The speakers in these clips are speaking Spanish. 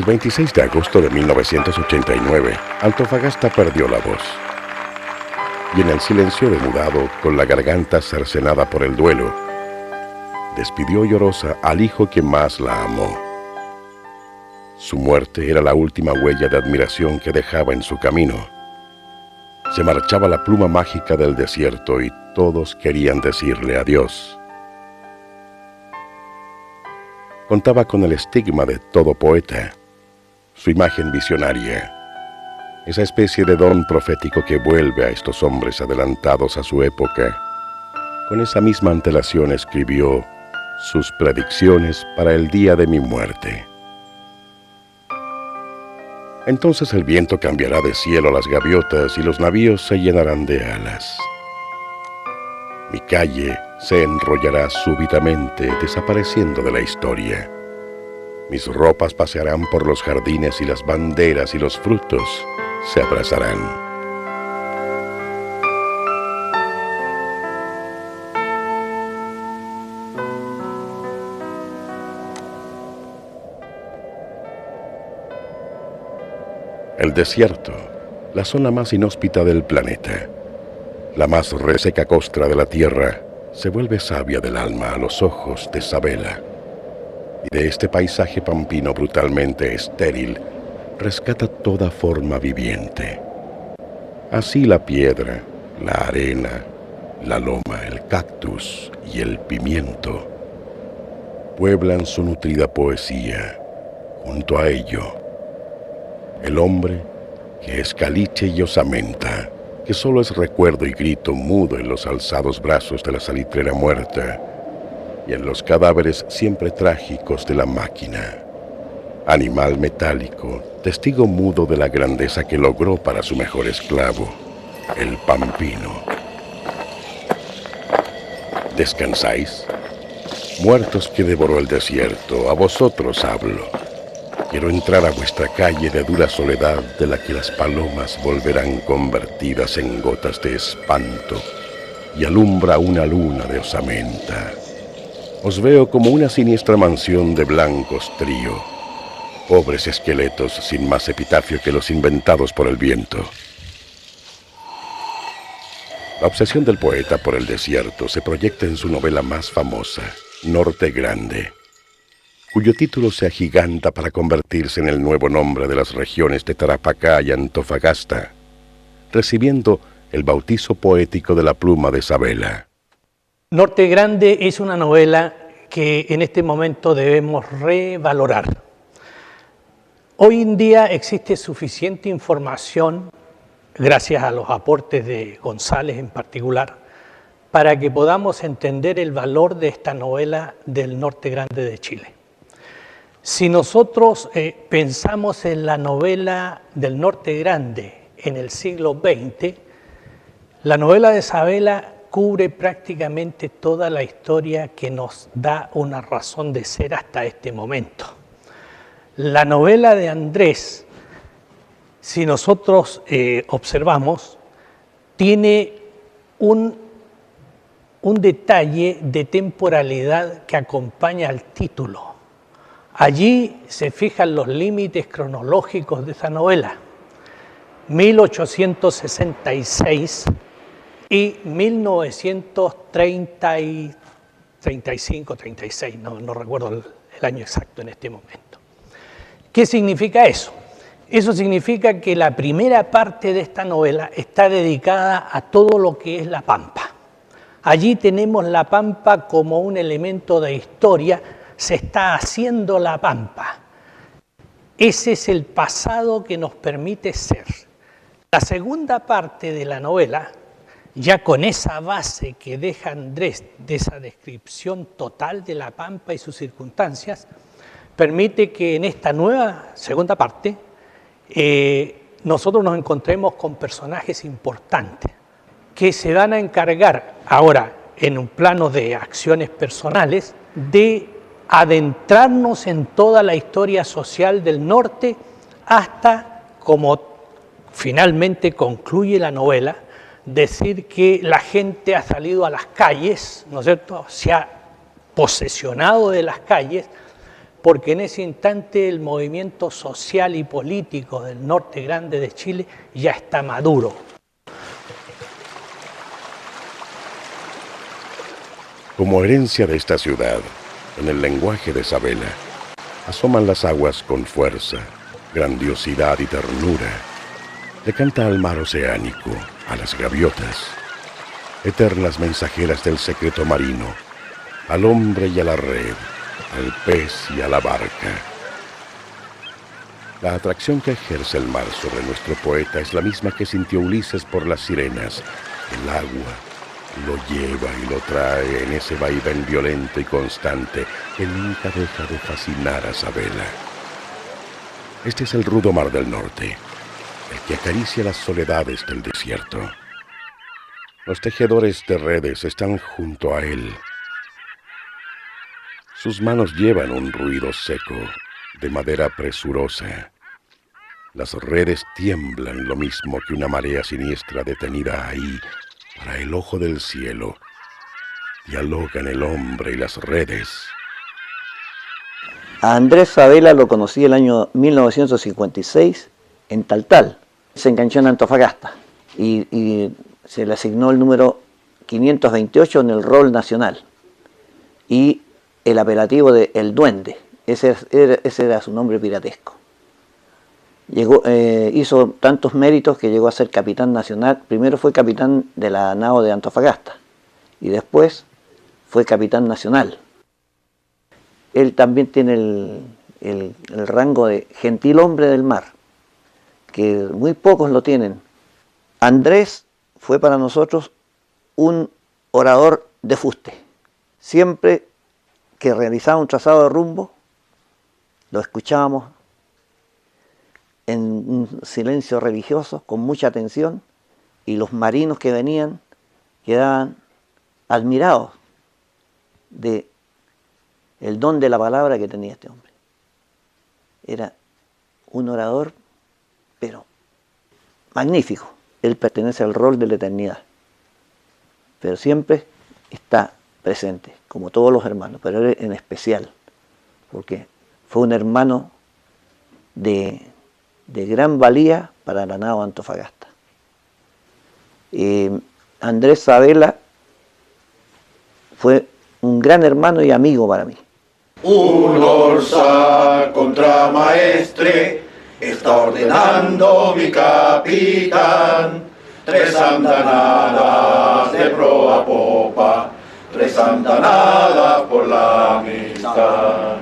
El 26 de agosto de 1989, Antofagasta perdió la voz. Y en el silencio demudado, con la garganta cercenada por el duelo, despidió llorosa al hijo que más la amó. Su muerte era la última huella de admiración que dejaba en su camino. Se marchaba la pluma mágica del desierto y todos querían decirle adiós. Contaba con el estigma de todo poeta, su imagen visionaria, esa especie de don profético que vuelve a estos hombres adelantados a su época. Con esa misma antelación escribió sus predicciones para el día de mi muerte. Entonces el viento cambiará de cielo las gaviotas y los navíos se llenarán de alas. Mi calle se enrollará súbitamente, desapareciendo de la historia. Mis ropas pasearán por los jardines y las banderas y los frutos se abrazarán. El desierto, la zona más inhóspita del planeta, la más reseca costra de la tierra, se vuelve savia del alma a los ojos de Sabela. Y de este paisaje pampino brutalmente estéril, rescata toda forma viviente. Así la piedra, la arena, la loma, el cactus y el pimiento pueblan su nutrida poesía. Junto a ello, el hombre que es caliche y osamenta, que solo es recuerdo y grito mudo en los alzados brazos de la salitrera muerta y en los cadáveres siempre trágicos de la máquina. Animal metálico, testigo mudo de la grandeza que logró para su mejor esclavo, el pampino. ¿Descansáis? Muertos que devoró el desierto, a vosotros hablo. Quiero entrar a vuestra calle de dura soledad de la que las palomas volverán convertidas en gotas de espanto y alumbra una luna de osamenta. Os veo como una siniestra mansión de blancos trío, pobres esqueletos sin más epitafio que los inventados por el viento. La obsesión del poeta por el desierto se proyecta en su novela más famosa, Norte Grande, cuyo título se agiganta para convertirse en el nuevo nombre de las regiones de Tarapacá y Antofagasta, recibiendo el bautizo poético de la pluma de Sabela. Norte Grande es una novela que en este momento debemos revalorar. Hoy en día existe suficiente información, gracias a los aportes de González en particular, para que podamos entender el valor de esta novela del Norte Grande de Chile. Si nosotros pensamos en la novela del Norte Grande en el siglo XX, la novela de Sabela cubre prácticamente toda la historia que nos da una razón de ser hasta este momento. La novela de Andrés, si nosotros observamos, tiene un detalle de temporalidad que acompaña al título. Allí se fijan los límites cronológicos de esa novela, 1866 y 1935, 36, no recuerdo el año exacto en este momento. ¿Qué significa eso? Eso significa que la primera parte de esta novela está dedicada a todo lo que es la Pampa. Allí tenemos la Pampa como un elemento de historia. Se está haciendo la Pampa. Ese es el pasado que nos permite ser. La segunda parte de la novela, ya con esa base que deja Andrés de esa descripción total de la Pampa y sus circunstancias, permite que en esta nueva segunda parte nosotros nos encontremos con personajes importantes que se van a encargar ahora en un plano de acciones personales de adentrarnos en toda la historia social del norte hasta, como finalmente concluye la novela, decir que la gente ha salido a las calles, ¿no es cierto?, se ha posesionado de las calles porque en ese instante el movimiento social y político del norte grande de Chile ya está maduro. Como herencia de esta ciudad, en el lenguaje de Sabela, asoman las aguas con fuerza, grandiosidad y ternura. Le canta al mar oceánico, a las gaviotas, eternas mensajeras del secreto marino, al hombre y a la red, al pez y a la barca. La atracción que ejerce el mar sobre nuestro poeta es la misma que sintió Ulises por las sirenas. El agua lo lleva y lo trae en ese vaivén violento y constante que nunca deja de fascinar a Sabela. Este es el rudo mar del norte, el que acaricia las soledades del desierto. Los tejedores de redes están junto a él. Sus manos llevan un ruido seco, de madera presurosa. Las redes tiemblan lo mismo que una marea siniestra detenida ahí, para el ojo del cielo. Dialogan el hombre y las redes. A Andrés Sabela lo conocí el año 1956 en Taltal. Se enganchó en Antofagasta y se le asignó el número 528 en el rol nacional. Y el apelativo de El Duende, ese era su nombre piratesco. Hizo tantos méritos que llegó a ser capitán nacional. Primero fue capitán de la nao de Antofagasta y después fue capitán nacional. Él también tiene el rango de gentilhombre del mar, que muy pocos lo tienen. Andrés fue para nosotros un orador de fuste. Siempre que realizaba un trazado de rumbo, lo escuchábamos en un silencio religioso, con mucha atención, y los marinos que venían quedaban admirados de el don de la palabra que tenía este hombre. Era un orador, pero magnífico. Él pertenece al rol de la eternidad, pero siempre está presente, como todos los hermanos, pero él en especial, porque fue un hermano de gran valía para la nao Antofagasta. Andrés Sabela fue un gran hermano y amigo para mí. Un orsal contramaestre está ordenando mi capitán, 3 andanadas de proa a popa, 3 andanadas por la amistad.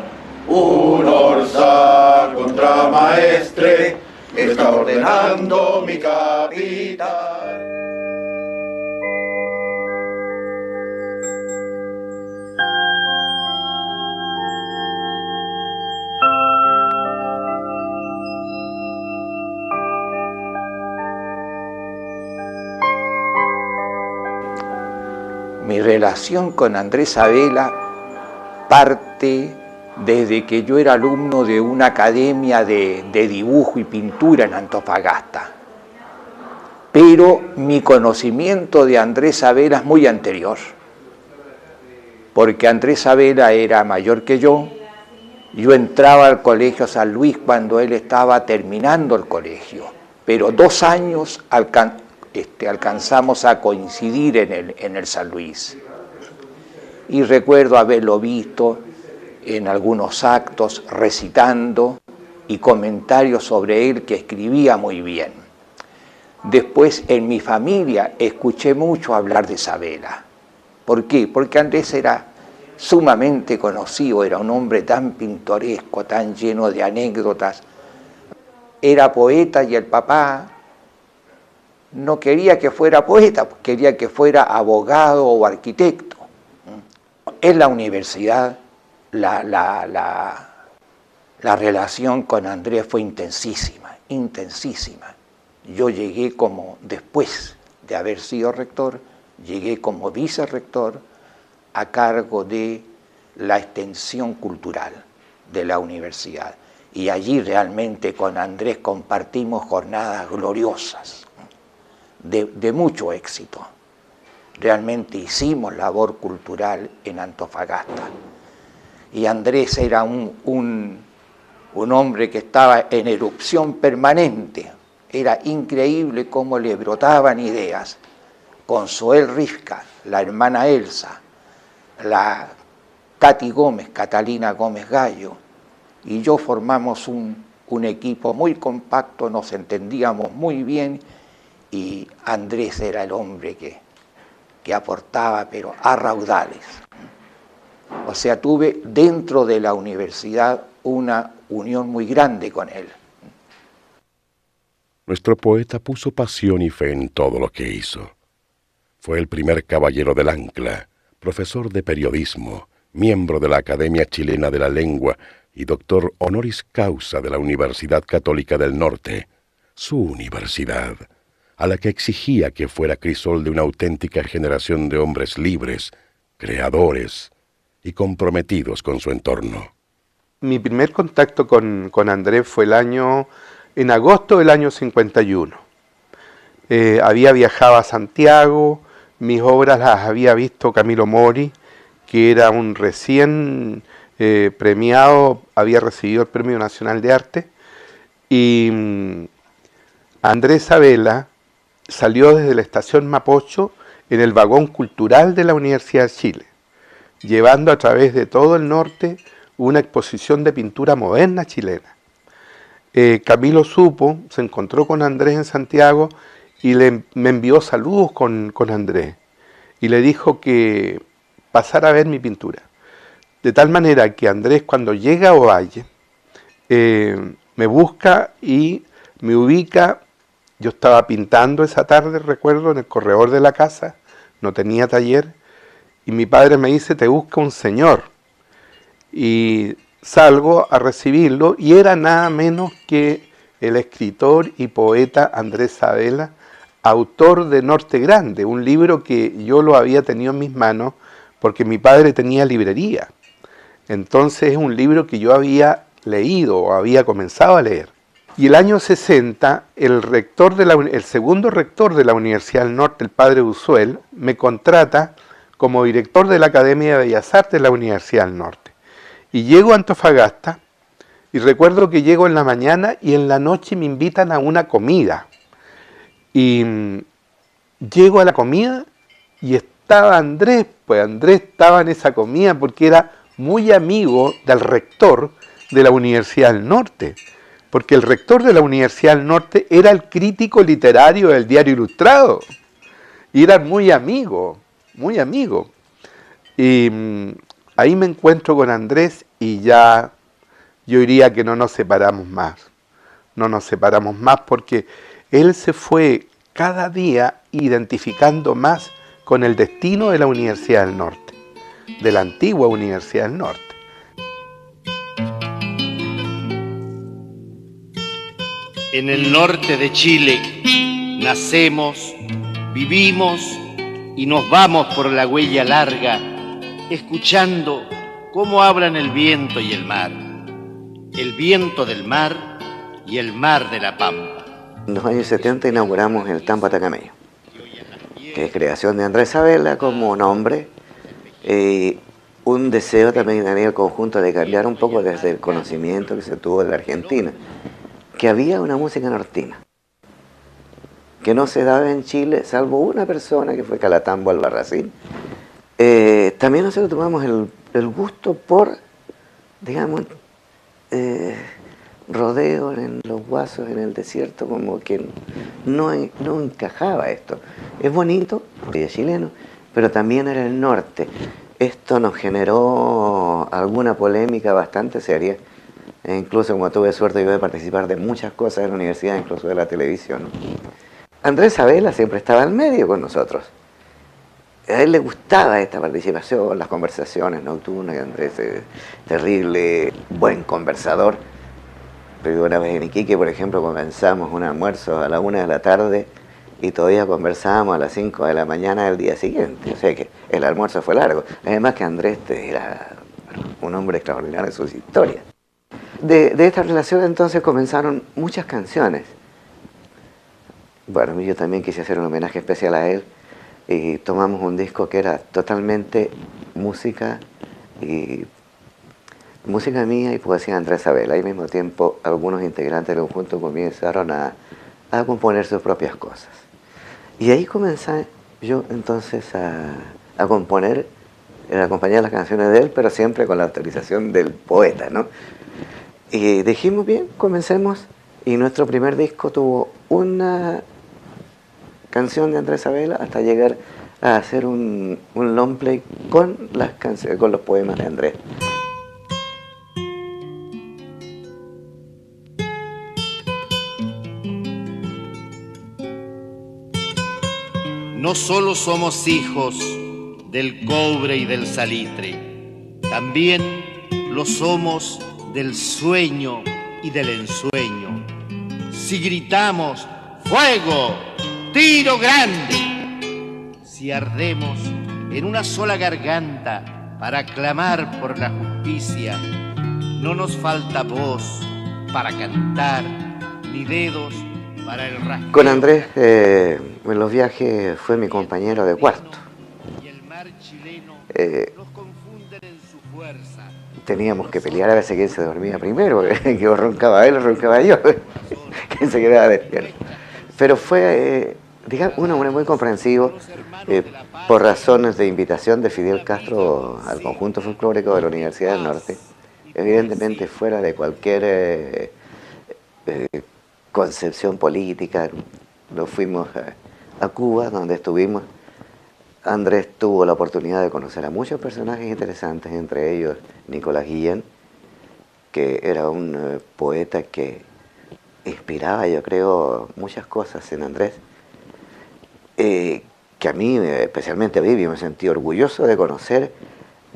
Un orsal contramaestre está ordenando mi capitán. Mi relación con Andrés Sabela parte desde que yo era alumno de una academia de dibujo y pintura en Antofagasta. Pero mi conocimiento de Andrés Sabela es muy anterior, porque Andrés Sabela era mayor que yo. Yo entraba al Colegio San Luis cuando él estaba terminando el colegio, pero 2 años alcanzamos a coincidir en el San Luis. Y recuerdo haberlo visto en algunos actos recitando y comentarios sobre él que escribía muy bien. Después en mi familia escuché mucho hablar de Sabela. ¿Por qué? Porque Andrés era sumamente conocido, era un hombre tan pintoresco, tan lleno de anécdotas. Era poeta y el papá no quería que fuera poeta, quería que fuera abogado o arquitecto. En la universidad la relación con Andrés fue intensísima, intensísima. Yo llegué después de haber sido rector, llegué como vicerrector a cargo de la extensión cultural de la universidad. Y allí realmente con Andrés compartimos jornadas gloriosas, de mucho éxito. Realmente hicimos labor cultural en Antofagasta. y Andrés era un hombre que estaba en erupción permanente. Era increíble cómo le brotaban ideas. Consuel Rivka, la hermana Elsa, la Katy Gómez, Catalina Gómez Gallo, y yo formamos un equipo muy compacto, nos entendíamos muy bien, y Andrés era el hombre que aportaba, pero a raudales. O sea, tuve dentro de la universidad una unión muy grande con él. Nuestro poeta puso pasión y fe en todo lo que hizo. Fue el primer caballero del Ancla, profesor de periodismo, miembro de la Academia Chilena de la Lengua y doctor honoris causa de la Universidad Católica del Norte, su universidad, a la que exigía que fuera crisol de una auténtica generación de hombres libres, creadores y comprometidos con su entorno. Mi primer contacto con Andrés fue en agosto del año 51. Había viajado a Santiago, mis obras las había visto Camilo Mori, que era un recién premiado, había recibido el Premio Nacional de Arte, y Andrés Sabela salió desde la estación Mapocho en el vagón cultural de la Universidad de Chile, llevando a través de todo el norte una exposición de pintura moderna chilena. Camilo supo, se encontró con Andrés en Santiago y me envió saludos con Andrés y le dijo que pasara a ver mi pintura. De tal manera que Andrés, cuando llega a Ovalle, me busca y me ubica. Yo estaba pintando esa tarde, recuerdo, en el corredor de la casa, no tenía taller, y mi padre me dice: te busca un señor. Y salgo a recibirlo, y era nada menos que el escritor y poeta Andrés Sabela, autor de Norte Grande, un libro que yo lo había tenido en mis manos porque mi padre tenía librería. Entonces es un libro que yo había leído o había comenzado a leer. Y el año 60, el segundo rector de la Universidad del Norte, el padre Usuel, me contrata como director de la Academia de Bellas Artes de la Universidad del Norte. Y llego a Antofagasta, y recuerdo que llego en la mañana y en la noche me invitan a una comida. Y llego a la comida y estaba Andrés, pues Andrés estaba en esa comida porque era muy amigo del rector de la Universidad del Norte, porque el rector de la Universidad del Norte era el crítico literario del Diario Ilustrado, y eran muy amigos, muy amigos. Y ahí me encuentro con Andrés y ya yo diría que no nos separamos más. No nos separamos más porque él se fue cada día identificando más con el destino de la Universidad del Norte, de la antigua Universidad del Norte. En el norte de Chile nacemos, vivimos y nos vamos por la huella larga, escuchando cómo hablan el viento y el mar, el viento del mar y el mar de la Pampa. En los años 70 inauguramos el Tambo Atacameño, que es creación de Andrés Sabela como nombre, un deseo también a nivel conjunto de cambiar un poco desde el conocimiento que se tuvo de la Argentina, que había una música nortina, que no se daba en Chile, salvo una persona que fue Calatambo Albarracín. También nosotros tomamos el gusto por, digamos, rodeo en los guasos, en el desierto, como que no encajaba esto. Es bonito, porque es chileno, pero también era el norte. Esto nos generó alguna polémica bastante seria. E incluso, como tuve suerte yo de participar de muchas cosas en la universidad, incluso de la televisión. Andrés Sabela siempre estaba al medio con nosotros. A él le gustaba esta participación, las conversaciones nocturnas. Andrés es terrible, buen conversador. Pero una vez en Iquique, por ejemplo, comenzamos un almuerzo a la 1 de la tarde y todavía conversábamos a las 5 de la mañana del día siguiente. O sea que el almuerzo fue largo. Además que Andrés era un hombre extraordinario en sus historias. De esta relación entonces comenzaron muchas canciones. Bueno, yo también quise hacer un homenaje especial a él y tomamos un disco que era totalmente música y música mía y poesía de Andrés Sabela. Al mismo tiempo, algunos integrantes del conjunto comenzaron a componer sus propias cosas. Y ahí comencé yo entonces a componer, a acompañar las canciones de él, pero siempre con la autorización del poeta, ¿no? Y dijimos, bien, comencemos. Y nuestro primer disco tuvo una canción de Andrés Sabela hasta llegar a hacer un long play con las canciones, con los poemas de Andrés. No solo somos hijos del cobre y del salitre, también lo somos del sueño y del ensueño. Si gritamos ¡fuego! ¡Tiro grande! Si ardemos en una sola garganta para clamar por la justicia, no nos falta voz para cantar, ni dedos para el rasgueo. Con Andrés en los viajes fue mi compañero de cuarto. Teníamos que pelear a veces quién se dormía primero, que roncaba él o roncaba yo, quién se quedaba despierto. Pero fue, digamos, un hombre muy comprensivo por razones de invitación de Fidel Castro al conjunto folclórico de la Universidad del Norte, evidentemente fuera de cualquier concepción política. Nos fuimos a Cuba, donde estuvimos. Andrés tuvo la oportunidad de conocer a muchos personajes interesantes, entre ellos Nicolás Guillén, que era un poeta que inspiraba, yo creo, muchas cosas en Andrés, que a mí, especialmente a mí, me sentí orgulloso de conocer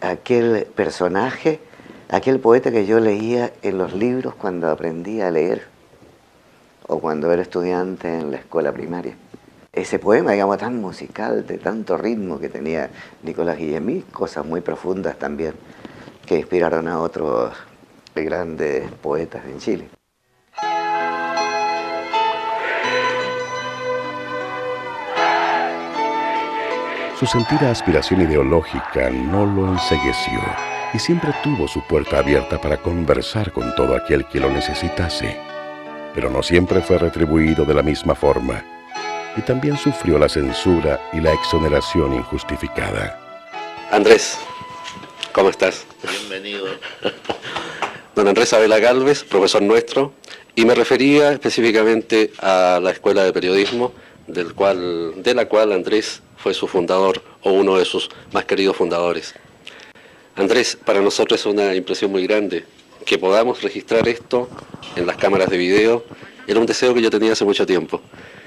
aquel personaje, aquel poeta que yo leía en los libros cuando aprendí a leer o cuando era estudiante en la escuela primaria. Ese poema, digamos, tan musical, de tanto ritmo que tenía Nicolás Guillén, cosas muy profundas también, que inspiraron a otros grandes poetas en Chile. Su sentida aspiración ideológica no lo encegueció y siempre tuvo su puerta abierta para conversar con todo aquel que lo necesitase. Pero no siempre fue retribuido de la misma forma y también sufrió la censura y la exoneración injustificada. Andrés, ¿cómo estás? Bienvenido. Don Andrés Sabela Gálvez, profesor nuestro, y me refería específicamente a la Escuela de Periodismo, de la cual Andrés fue su fundador, o uno de sus más queridos fundadores. Andrés, para nosotros es una impresión muy grande que podamos registrar esto en las cámaras de video. Era un deseo que yo tenía hace mucho tiempo.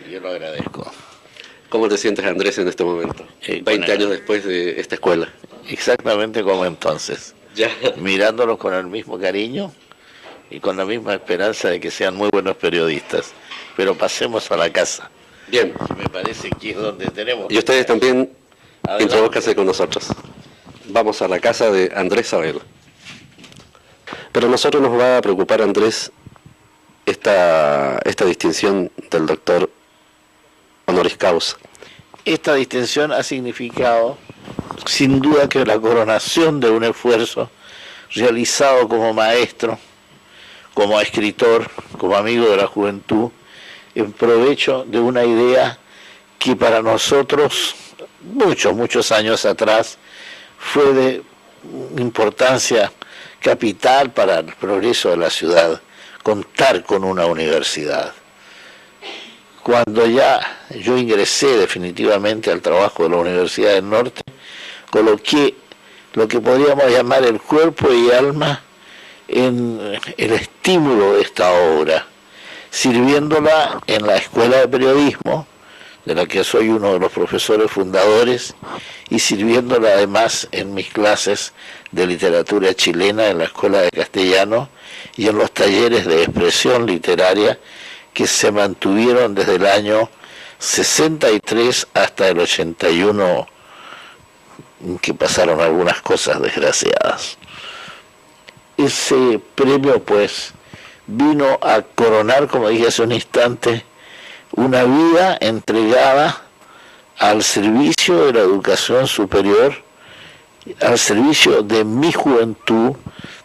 Yo lo agradezco. ¿Cómo te sientes, Andrés, en este momento? 20 años después de esta escuela. Exactamente como entonces. Ya. Mirándolos con el mismo cariño y con la misma esperanza de que sean muy buenos periodistas. Pero pasemos a la casa. Bien. Me parece que es donde tenemos... Y ustedes también introduzcanse con con nosotros. Vamos a la casa de Andrés Sabela. Pero a nosotros nos va a preocupar, Andrés, esta distinción del doctor honoris causa. Esta distinción ha significado, sin duda, que la coronación de un esfuerzo realizado como maestro, como escritor, como amigo de la juventud, en provecho de una idea que para nosotros, muchos años atrás, fue de importancia capital para el progreso de la ciudad, contar con una universidad. Cuando ya yo ingresé definitivamente al trabajo de la Universidad del Norte, coloqué lo que podríamos llamar el cuerpo y alma en el estímulo de esta obra, sirviéndola en la Escuela de Periodismo, de la que soy uno de los profesores fundadores, y sirviéndola además en mis clases de literatura chilena en la Escuela de Castellano y en los talleres de expresión literaria que se mantuvieron desde el año 63 hasta el 81, que pasaron algunas cosas desgraciadas. Ese premio, pues, vino a coronar, como dije hace un instante, una vida entregada al servicio de la educación superior al servicio de mi juventud,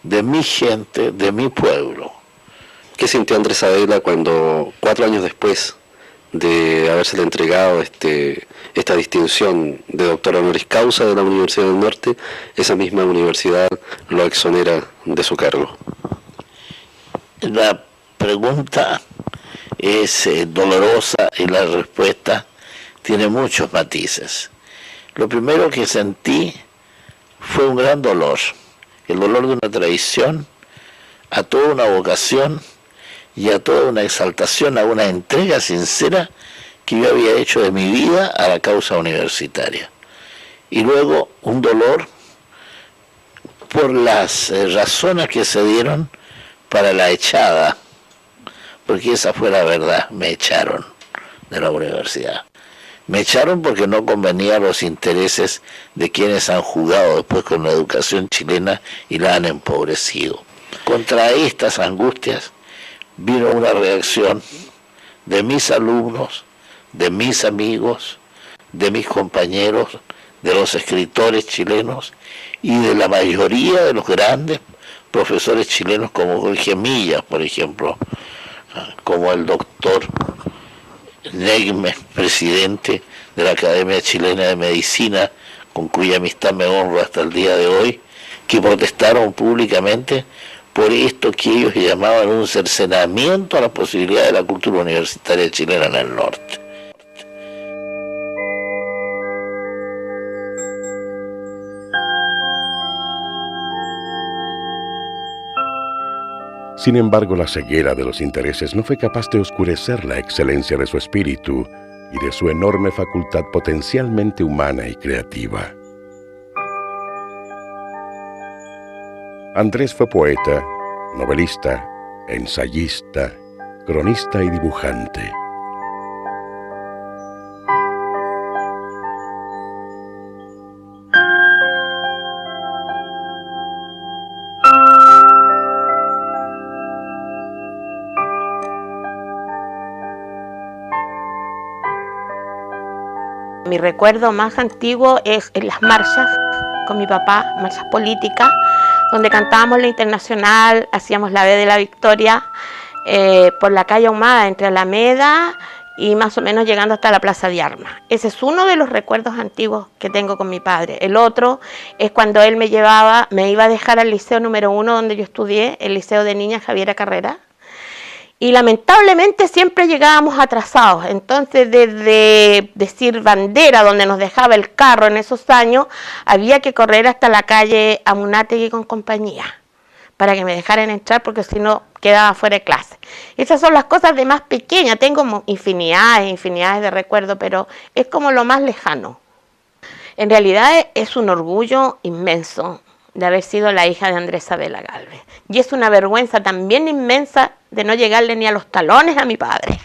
de mi gente, de mi pueblo. ¿Qué sintió Andrés Sabela cuando 4 años después de habérsele entregado esta distinción de doctor honoris causa de la Universidad del Norte, esa misma universidad lo exonera de su cargo? La pregunta es dolorosa y la respuesta tiene muchos matices. Lo primero que sentí fue un gran dolor, el dolor de una traición a toda una vocación y a toda una exaltación, a una entrega sincera que yo había hecho de mi vida a la causa universitaria. Y luego un dolor por las razones que se dieron para la echada, porque esa fue la verdad, me echaron de la universidad. Me echaron porque no convenía a los intereses de quienes han jugado después con la educación chilena y la han empobrecido. Contra estas angustias vino una reacción de mis alumnos, de mis amigos, de mis compañeros, de los escritores chilenos y de la mayoría de los grandes profesores chilenos como Jorge Millas, por ejemplo, como el doctor Negme, presidente de la Academia Chilena de Medicina, con cuya amistad me honro hasta el día de hoy, que protestaron públicamente por esto que ellos llamaban un cercenamiento a la posibilidad de la cultura universitaria chilena en el norte. Sin embargo, la ceguera de los intereses no fue capaz de oscurecer la excelencia de su espíritu y de su enorme facultad potencialmente humana y creativa. Andrés fue poeta, novelista, ensayista, cronista y dibujante. Mi recuerdo más antiguo es en las marchas con mi papá, marchas políticas, donde cantábamos la Internacional, hacíamos la B de la Victoria por la calle Ahumada, entre Alameda y más o menos llegando hasta la Plaza de Armas. Ese es uno de los recuerdos antiguos que tengo con mi padre. El otro es cuando él me iba a dejar al liceo número 1 donde yo estudié, el Liceo de Niñas Javiera Carrera. Y lamentablemente siempre llegábamos atrasados, entonces desde decir Bandera, donde nos dejaba el carro en esos años, había que correr hasta la calle Amunátegui con compañía, para que me dejaran entrar porque si no quedaba fuera de clase. Esas son las cosas de más pequeña, tengo infinidades de recuerdos, pero es como lo más lejano. En realidad es un orgullo inmenso de haber sido la hija de Andrés Sabela Galvez. Y es una vergüenza también inmensa de no llegarle ni a los talones a mi padre.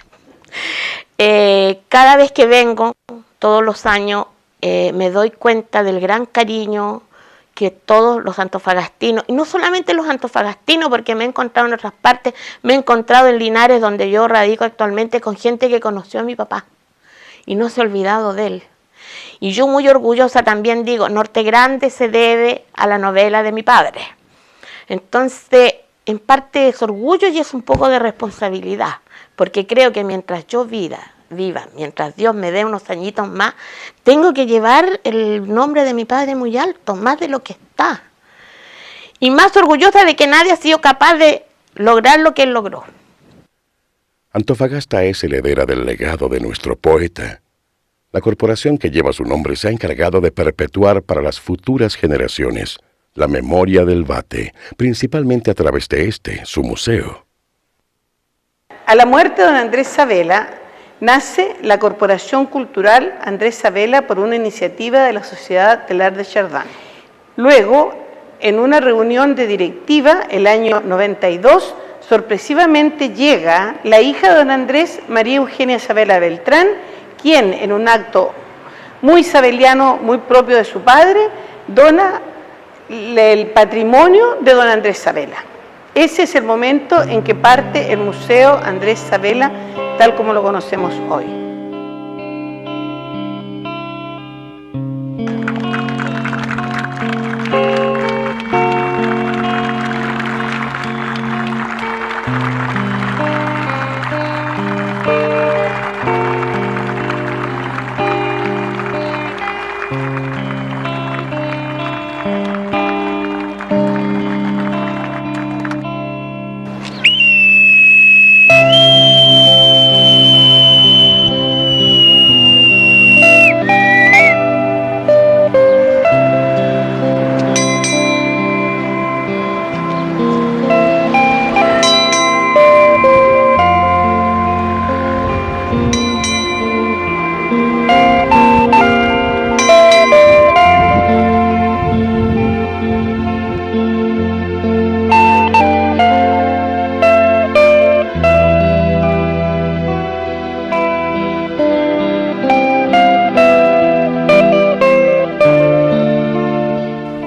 Cada vez que vengo, todos los años, me doy cuenta del gran cariño que todos los antofagastinos, y no solamente los antofagastinos, porque me he encontrado en otras partes, me he encontrado en Linares, donde yo radico actualmente, con gente que conoció a mi papá y no se ha olvidado de él. Y yo muy orgullosa también digo, Norte Grande se debe a la novela de mi padre. Entonces, en parte es orgullo y es un poco de responsabilidad, porque creo que mientras yo viva, mientras Dios me dé unos añitos más, tengo que llevar el nombre de mi padre muy alto, más de lo que está. Y más orgullosa de que nadie ha sido capaz de lograr lo que él logró. Antofagasta es heredera del legado de nuestro poeta. La corporación que lleva su nombre se ha encargado de perpetuar para las futuras generaciones la memoria del Bate, principalmente a través de su museo. A la muerte de don Andrés Sabela, nace la Corporación Cultural Andrés Sabela por una iniciativa de la Sociedad Telar de Chardán. Luego, en una reunión de directiva, el año 92, sorpresivamente llega la hija de don Andrés, María Eugenia Sabela Beltrán, quien en un acto muy sabeliano, muy propio de su padre, dona el patrimonio de don Andrés Sabela. Ese es el momento en que parte el Museo Andrés Sabela, tal como lo conocemos hoy.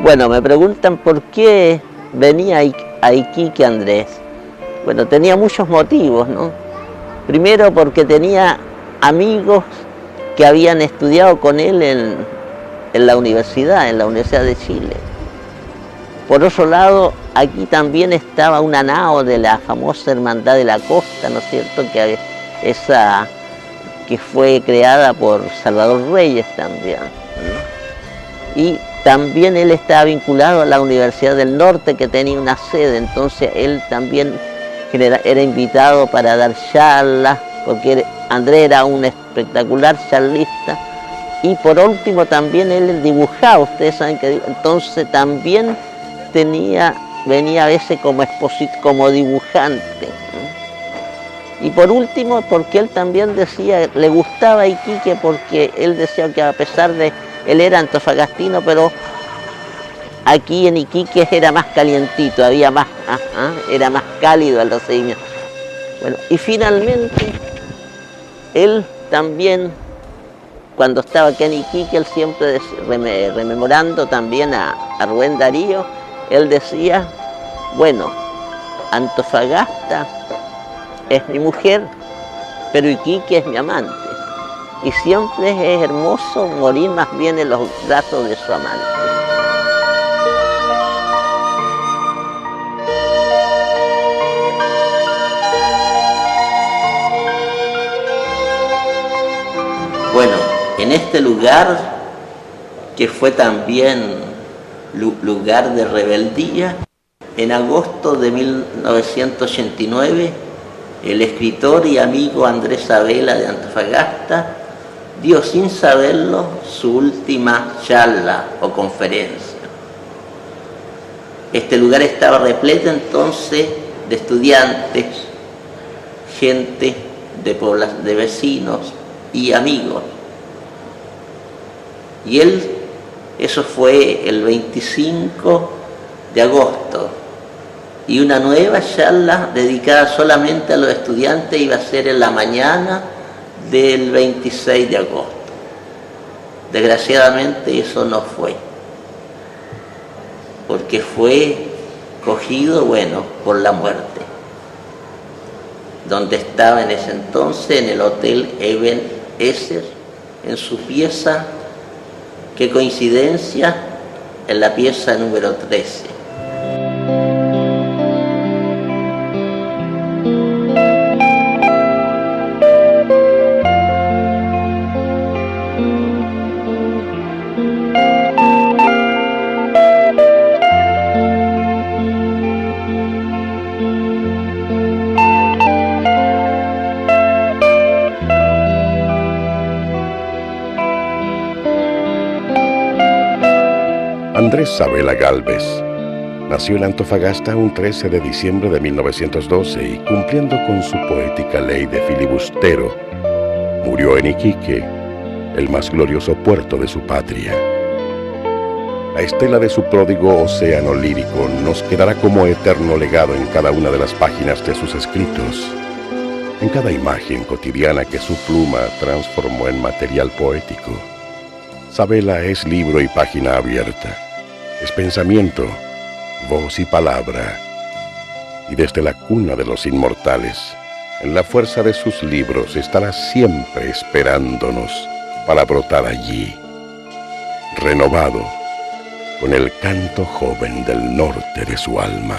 Bueno, me preguntan por qué venía a Iquique Andrés. Bueno, tenía muchos motivos, ¿no? Primero porque tenía amigos que habían estudiado con él en la Universidad de Chile. Por otro lado, aquí también estaba una nao de la famosa Hermandad de la Costa, ¿no es cierto? Que fue creada por Salvador Reyes también, ¿no? Y también él estaba vinculado a la Universidad del Norte, que tenía una sede, entonces él también era invitado para dar charlas, porque Andrés era un espectacular charlista, y por último también él dibujaba, ustedes saben que entonces también venía a veces como dibujante, ¿no? Y por último, porque él también decía, le gustaba Iquique, porque él decía que a pesar de él era antofagastino, pero aquí en Iquique era más calientito, era más cálido el procedimiento. Bueno, y finalmente, él también, cuando estaba aquí en Iquique, él siempre rememorando también a Rubén Darío, él decía, bueno, Antofagasta es mi mujer, pero Iquique es mi amante. Y siempre es hermoso morir más bien en los brazos de su amante. Bueno, en este lugar, que fue también lugar de rebeldía, en agosto de 1989, el escritor y amigo Andrés Sabela de Antofagasta dio sin saberlo su última charla o conferencia. Este lugar estaba repleto entonces de estudiantes, gente de vecinos y amigos. Y eso fue el 25 de agosto, y una nueva charla dedicada solamente a los estudiantes iba a ser en la mañana del 26 de agosto. Desgraciadamente eso no fue, porque fue cogido, bueno, por la muerte, donde estaba en ese entonces en el Hotel Eben Esser, en su pieza, qué coincidencia, en la pieza número 13. Andrés Sabela Gálvez nació en Antofagasta un 13 de diciembre de 1912 y, cumpliendo con su poética ley de filibustero, murió en Iquique, el más glorioso puerto de su patria. La estela de su pródigo océano lírico nos quedará como eterno legado en cada una de las páginas de sus escritos, en cada imagen cotidiana que su pluma transformó en material poético. Sabela es libro y página abierta, es pensamiento, voz y palabra, y desde la cuna de los inmortales, en la fuerza de sus libros estará siempre esperándonos para brotar allí, renovado con el canto joven del norte de su alma.